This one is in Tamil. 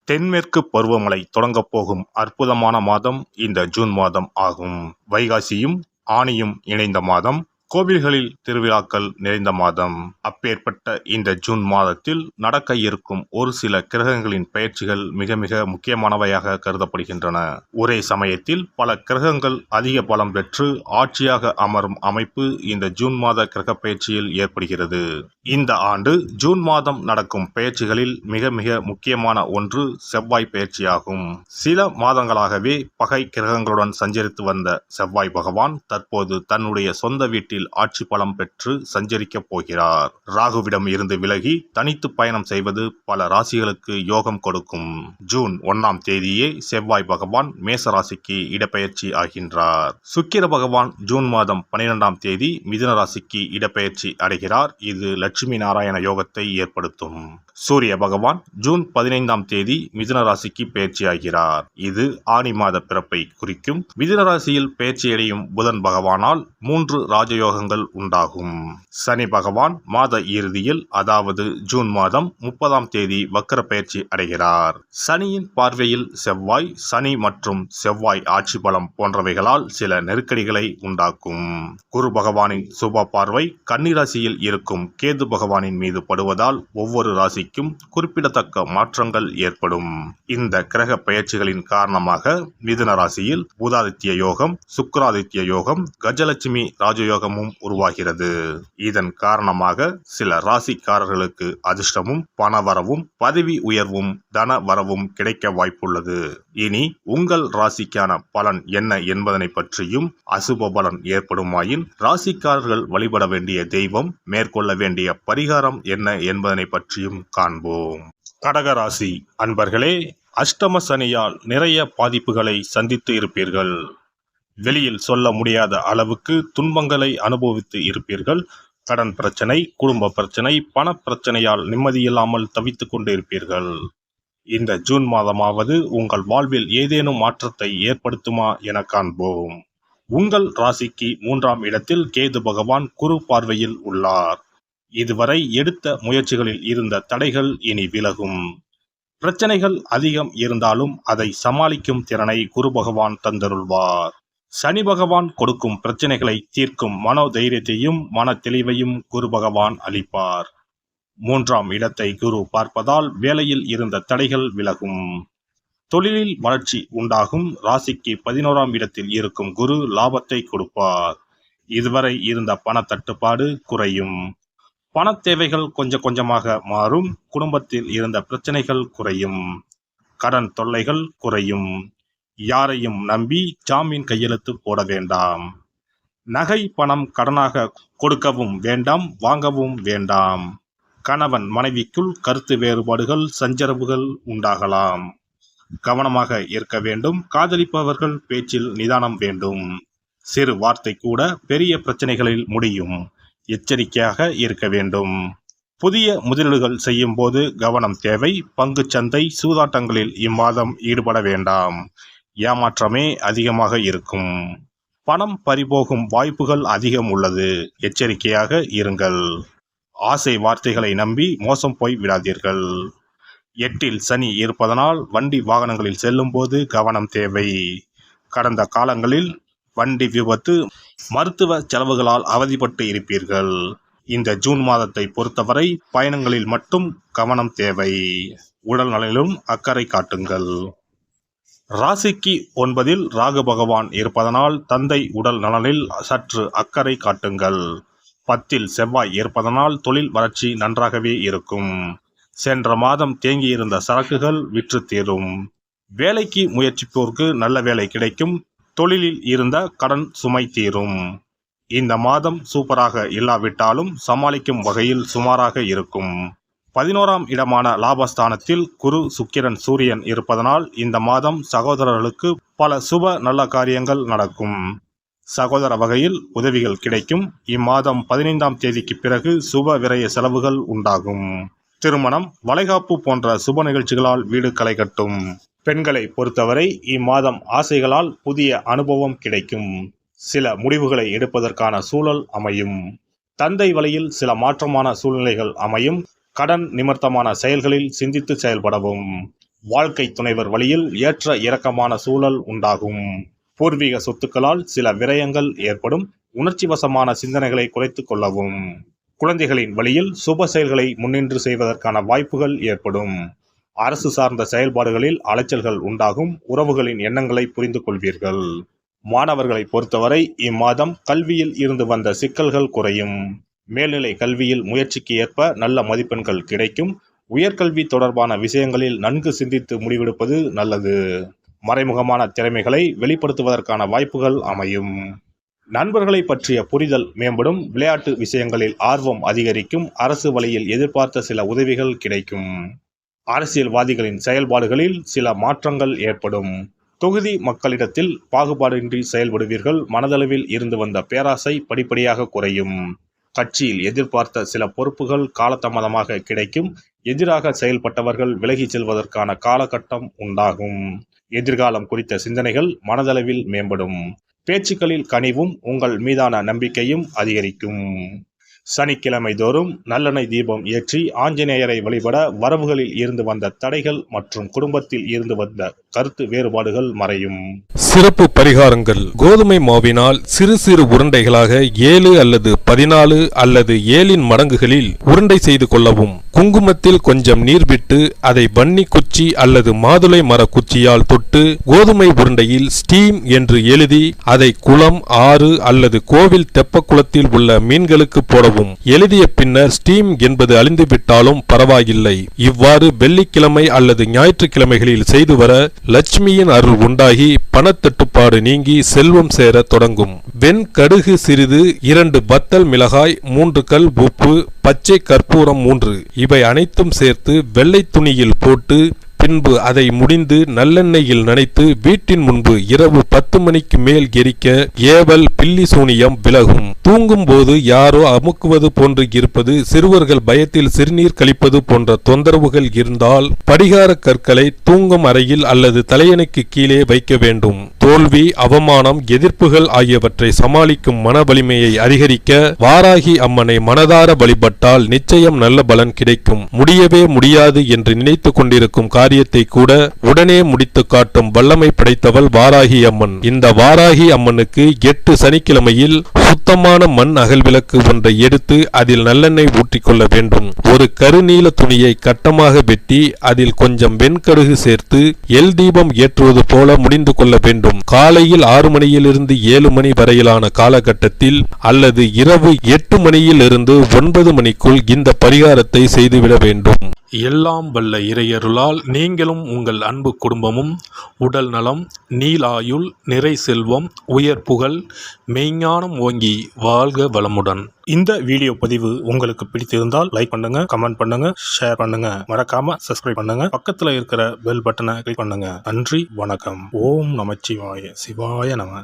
தென்மேற்கு பருவமழை தொடங்கப் போகும் அற்புதமான மாதம் இந்த ஜூன் மாதம் ஆகும். வைகாசியும் ஆனியும் இணைந்த மாதம், கோவில்களில் திருவிழாக்கள் நிறைந்த மாதம். அப்பேற்பட்ட இந்த ஜூன் மாதத்தில் நடக்க இருக்கும் ஒரு சில கிரகங்களின் பெயர்ச்சிகள் மிக மிக முக்கியமானவையாக கருதப்படுகின்றன. ஒரே சமயத்தில் பல கிரகங்கள் அதிக பலம் பெற்று ஆட்சியாக அமரும் அமைப்பு இந்த ஜூன் மாத கிரக பெயர்ச்சியில் ஏற்படுகிறது. இந்த ஆண்டு ஜூன் மாதம் நடக்கும் பெயர்ச்சிகளில் மிக மிக முக்கியமான ஒன்று செவ்வாய் பெயர்ச்சியாகும். சில மாதங்களாகவே பகை கிரகங்களுடன் சஞ்சரித்து வந்த செவ்வாய் பகவான் தற்போது தன்னுடைய சொந்த வீட்டில் ஆட்சி பலம் பெற்று சஞ்சரிக்கப் போகிறார். ராகுவிடம் இருந்து விலகி தனித்து பயணம் செய்வது பல ராசிகளுக்கு யோகம் கொடுக்கும். ஜூன் 1ஆம் தேதியே செவ்வாய் பகவான் மேச ராசிக்கு இடப்பெயர்ச்சி ஆகின்றார். சுக்கிர பகவான் ஜூன் மாதம் 12ஆம் தேதி மிதுன ராசிக்கு இடப்பெயர்ச்சி அடைகிறார். இது லட்சுமி நாராயண யோகத்தை ஏற்படுத்தும். சூரிய பகவான் ஜூன் 15ஆம் தேதி மிதுன ராசிக்கு பெயர்ச்சியாகிறார். இது ஆனி மாத பிறப்பை குறிக்கும். மிதுன ராசியில் பெயர்ச்சியடையும் புதன் பகவானால் 3 ராஜயோகங்கள் உண்டாகும். சனி பகவான் மாத இறுதியில், அதாவது ஜூன் மாதம் 30ஆம் தேதி வக்கர பெயர்ச்சி அடைகிறார். சனியின் பார்வையில் செவ்வாய், சனி மற்றும் செவ்வாய் ஆட்சி பலம் போன்றவைகளால் சில நெருக்கடிகளை உண்டாக்கும். குரு பகவானின் சுப பார்வை கன்னி ராசியில் இருக்கும் கேது பகவானின் மீது படுவதால் ஒவ்வொரு ராசிக்கும் குறிப்பிடத்தக்க மாற்றங்கள் ஏற்படும். இந்த கிரக பெயர்ச்சிகளின் காரணமாக மிதுன ராசியில் புதாதித்ய யோகம், சுக்கிராதித்ய யோகம், கஜலட்சுமி ராஜயோகமும் உருவாகிறது. இதன் காரணமாக சில ராசிக்காரர்களுக்கு அதிர்ஷ்டமும் பணவரவும் பதவி உயர்வும் தன வரவும் கிடைக்க வாய்ப்புள்ளது. இனி உங்கள் ராசிக்கான பலன் என்ன என்பதனை பற்றியும், அசுப பலன் ஏற்படுமாயின் ராசிக்காரர்கள் வழிபட வேண்டிய தெய்வம், மேற்கொள்ள வேண்டிய பரிகாரம் என்ன என்பதனை பற்றியும் காண்போம். கடகராசி அன்பர்களே, அஷ்டம சனியால் நிறைய பாதிப்புகளை சந்தித்து இருப்பீர்கள். வெளியில் சொல்ல முடியாத அளவுக்கு துன்பங்களை அனுபவித்து இருப்பீர்கள். கடன் பிரச்சனை, குடும்ப பிரச்சனை, பண பிரச்சனையால் நிம்மதியில்லாமல் தவித்துக் கொண்டு இருப்பீர்கள். இந்த ஜூன் மாதமாவது உங்கள் வாழ்வில் ஏதேனும் மாற்றத்தை ஏற்படுத்துமா என காண்போம். உங்கள் ராசிக்கு 3ஆம் இடத்தில் கேது பகவான் குரு பார்வையில் உள்ளார். இதுவரை எடுத்த முயற்சிகளில் இருந்த தடைகள் இனி விலகும். பிரச்சனைகள் அதிகம் இருந்தாலும் அதை சமாளிக்கும் திறனை குரு பகவான் தந்தருள்வார். சனி பகவான் கொடுக்கும் பிரச்சனைகளை தீர்க்கும் மனோதைரியத்தையும் மன தெளிவையும் குரு பகவான் அளிப்பார். 3ஆம் இடத்தை குரு பார்ப்பதால் வேலையில் இருந்த தடைகள் விலகும். தொழிலில் வளர்ச்சி உண்டாகும். ராசிக்கு 11ஆம் இடத்தில் இருக்கும் குரு லாபத்தை கொடுப்பார். இதுவரை இருந்த பண தட்டுப்பாடு குறையும். பண தேவைகள் கொஞ்சம் கொஞ்சமாக மாறும். குடும்பத்தில் இருந்த பிரச்சனைகள் குறையும். கடன் தொல்லைகள் குறையும். யாரையும் நம்பி ஜாமீன் கையெழுத்து போட வேண்டாம். நகை பணம் கடனாக கொடுக்கவும் வேண்டாம், வாங்கவும் வேண்டாம். கணவன் மனைவிக்குள் கருத்து வேறுபாடுகள், சஞ்சரவுகள் உண்டாகலாம். கவனமாக இருக்க வேண்டும். காதலிப்பவர்கள் பேச்சில் நிதானம் வேண்டும். சிறு வார்த்தை கூட பெரிய பிரச்சனைகளில் முடியும். எச்சரிக்கையாக இருக்க வேண்டும். புதிய முதலீடுகள் செய்யும் போது கவனம் தேவை. பங்கு சந்தை, சூதாட்டங்களில் இம்மாதம் ஈடுபட வேண்டாம். ஏமாற்றமே அதிகமாக இருக்கும். பணம் பறிபோகும் வாய்ப்புகள் அதிகம் உள்ளது. எச்சரிக்கையாக இருங்கள். ஆசை வார்த்தைகளை நம்பி மோசம் போய் விடாதீர்கள். 8இல் சனி இருப்பதனால் வண்டி வாகனங்களில் செல்லும் போது கவனம் தேவை. கடந்த காலங்களில் வண்டி விபத்து, மருத்துவ செலவுகளால் அவதிப்பட்டு இருப்பீர்கள். இந்த ஜூன் மாதத்தை பொறுத்தவரை பயணங்களில் மட்டும் கவனம் தேவை. உடல் நலனிலும் அக்கறை காட்டுங்கள். ராசிக்கு 9இல் ராகு பகவான் இருப்பதனால் தந்தை உடல் நலனில் சற்று அக்கறை காட்டுங்கள். 10இல் செவ்வாய் இருப்பதனால் தொழில் வளர்ச்சி நன்றாகவே இருக்கும். சென்ற மாதம் தேங்கியிருந்த சரக்குகள் விற்று தீரும். வேலைக்கு முயற்சிப்போருக்கு நல்ல வேலை கிடைக்கும். தொழிலில் இருந்த கடன் சுமை தீரும். இந்த மாதம் சூப்பராக இல்லாவிட்டாலும் சமாளிக்கும் வகையில் சுமாராக இருக்கும். 11ஆம் இடமான லாபஸ்தானத்தில் குரு, சுக்கிரன், சூரியன் இருப்பதனால் இந்த மாதம் சகோதரர்களுக்கு பல சுப நல்ல காரியங்கள் நடக்கும். சகோதர வகையில் உதவிகள் கிடைக்கும். இம்மாதம் 15ஆம் தேதிக்கு பிறகு சுப விரய செலவுகள் உண்டாகும். திருமணம், வளைகாப்பு போன்ற சுப நிகழ்ச்சிகளால் வீடு களை கட்டும். பெண்களை பொறுத்தவரை இம்மாதம் ஆசைகளால் புதிய அனுபவம் கிடைக்கும். சில முடிவுகளை எடுப்பதற்கான சூழல் அமையும். தந்தை வழியில் சில மாற்றமான சூழ்நிலைகள் அமையும். கடன் நிமித்தமான செயல்களில் சிந்தித்து செயல்படவும். வாழ்க்கை துணைவர் வழியில் ஏற்ற இறக்கமான சூழல் உண்டாகும். பூர்வீக சொத்துக்களால் சில விரயங்கள் ஏற்படும். உணர்ச்சி வசமான சிந்தனைகளை குறைத்துக் கொள்ளவும். குழந்தைகளின் வழியில் சுப செயல்களை முன்னின்று செய்வதற்கான வாய்ப்புகள் ஏற்படும். அரசு சார்ந்த செயல்பாடுகளில் அலைச்சல்கள் உண்டாகும். உறவுகளின் எண்ணங்களை புரிந்து கொள்வீர்கள். மாணவர்களை பொறுத்தவரை இம்மாதம் கல்வியில் இருந்து வந்த சிக்கல்கள் குறையும். மேல்நிலை கல்வியில் முயற்சிக்கு ஏற்ப நல்ல மதிப்பெண்கள் கிடைக்கும். உயர்கல்வி தொடர்பான விஷயங்களில் நன்கு சிந்தித்து முடிவெடுப்பது நல்லது. மறைமுகமான திறமைகளை வெளிப்படுத்துவதற்கான வாய்ப்புகள் அமையும். நண்பர்களை பற்றிய புரிதல் மேம்படும். விளையாட்டு விஷயங்களில் ஆர்வம் அதிகரிக்கும். அரசு வழியில் எதிர்பார்த்த சில உதவிகள் கிடைக்கும். அரசியல்வாதிகளின் செயல்பாடுகளில் சில மாற்றங்கள் ஏற்படும். தொகுதி மக்களிடத்தில் பாகுபாடின்றி செயல்படுவீர்கள். மனதளவில் இருந்து வந்த பேராசை படிப்படியாக குறையும். கட்சியில் எதிர்பார்த்த சில பொறுப்புகள் காலதாமதமாக கிடைக்கும். எதிராக செயல்பட்டவர்கள் விலகிச் செல்வதற்கான காலகட்டம் உண்டாகும். எதிர்காலம் குறித்த சிந்தனைகள் மனதளவில் மேம்படும். பேச்சுக்களில் கனிவும் உங்கள் மீதான நம்பிக்கையும் அதிகரிக்கும். சனிக்கிழமை தோறும் நல்லெண்ணெய் தீபம் ஏற்றி ஆஞ்சநேயரை வழிபட வரவுகளில் இருந்து வந்த தடைகள் மற்றும் குடும்பத்தில் இருந்து வந்த கருத்து வேறுபாடுகள் மறையும். சிறப்பு பரிகாரங்கள். கோதுமை மாவினால் சிறு சிறு உருண்டைகளாக 7 அல்லது 14 அல்லது 7 மடங்குகளில் உருண்டை செய்து கொள்ளவும். குங்குமத்தில் கொஞ்சம் நீர் விட்டு அதை வன்னி குச்சி அல்லது மாதுளை மர குச்சியால் தொட்டு கோதுமை உருண்டையில் ஸ்டீம் என்று எழுதி அதை குளம், ஆறு அல்லது கோவில் தெப்பக்குளத்தில் உள்ள மீன்களுக்கு போடவும். எழுதிய பின்னர் ஸ்டீம் என்பது அழிந்துவிட்டாலும் பரவாயில்லை. இவ்வாறு வெள்ளிக்கிழமை அல்லது ஞாயிற்றுக்கிழமைகளில் செய்து வர லட்சுமியின் அருள் உண்டாகி பணத்தட்டுப்பாடு நீங்கி செல்வம் சேர தொடங்கும். வெண்கடுகு சிறிது, 2 வத்தல் மிளகாய், 3 கல் உப்பு, பச்சை கற்பூரம் 3 இவை அனைத்தும் சேர்த்து வெள்ளை துணியில் போட்டு பின்பு அதை முடிந்து நல்லெண்ணெயில் நனைத்து வீட்டின் முன்பு இரவு 10 மணிக்கு மேல் எரிக்க ஏவல், பில்லி சூனியம் விலகும். தூங்கும் போது யாரோ அமுக்குவது போன்று இருப்பது, சிறுவர்கள் பயத்தில் சிறுநீர் கழிப்பது போன்ற தொந்தரவுகள் இருந்தால் படிகார கற்களை தூங்கும் அறையில் அல்லது தலையணைக்கு கீழே வைக்க வேண்டும். தோல்வி, அவமானம், எதிர்ப்புகள் ஆகியவற்றை சமாளிக்கும் மன வலிமையை அதிகரிக்க வாராகி அம்மனை மனதார வழிபட்டால் நிச்சயம் நல்ல பலன் கிடைக்கும். முடியவே முடியாது என்று நினைத்து கொண்டிருக்கும் காரியத்தை கூட உடனே முடித்து காட்டும் வல்லமை படைத்தவள் வாராகி அம்மன். இந்த வாராகி அம்மனுக்கு 8 சனிக்கிழமையில் சுத்தமான மண் அகல் விளக்கு ஒன்றை எடுத்து அதில் நல்லெண்ணெய் ஊற்றிக்கொள்ள வேண்டும். ஒரு கருநீல துணியை கட்டமாக வெட்டி அதில் கொஞ்சம் வெண்கடுகு சேர்த்து எல் தீபம் ஏற்றுவது போல முடிந்து கொள்ள வேண்டும். காலையில் 6 மணியிலிருந்து 7 மணி வரையிலான காலகட்டத்தில் அல்லது இரவு 8 மணியிலிருந்து 9 மணிக்குள் இந்த பரிகாரத்தை செய்துவிட வேண்டும். எல்லாம் வல்ல இறையருளால் நீங்களும் உங்கள் அன்பு குடும்பமும் உடல் நலம், நீலாயுள், நிறை செல்வம், உயர் புகழ், மெய்ஞானம் ஓங்கி வாழ்க வளமுடன். இந்த வீடியோ பதிவு உங்களுக்கு பிடித்திருந்தால் லைக் பண்ணுங்க, கமெண்ட் பண்ணுங்க, ஷேர் பண்ணுங்க. மறக்காம சப்ஸ்கிரைப் பண்ணுங்க. பக்கத்துல இருக்கிற பெல் பட்டனை கிளிக் பண்ணுங்க. நன்றி, வணக்கம். ஓம் நமச்சிவாய. சிவாய நம.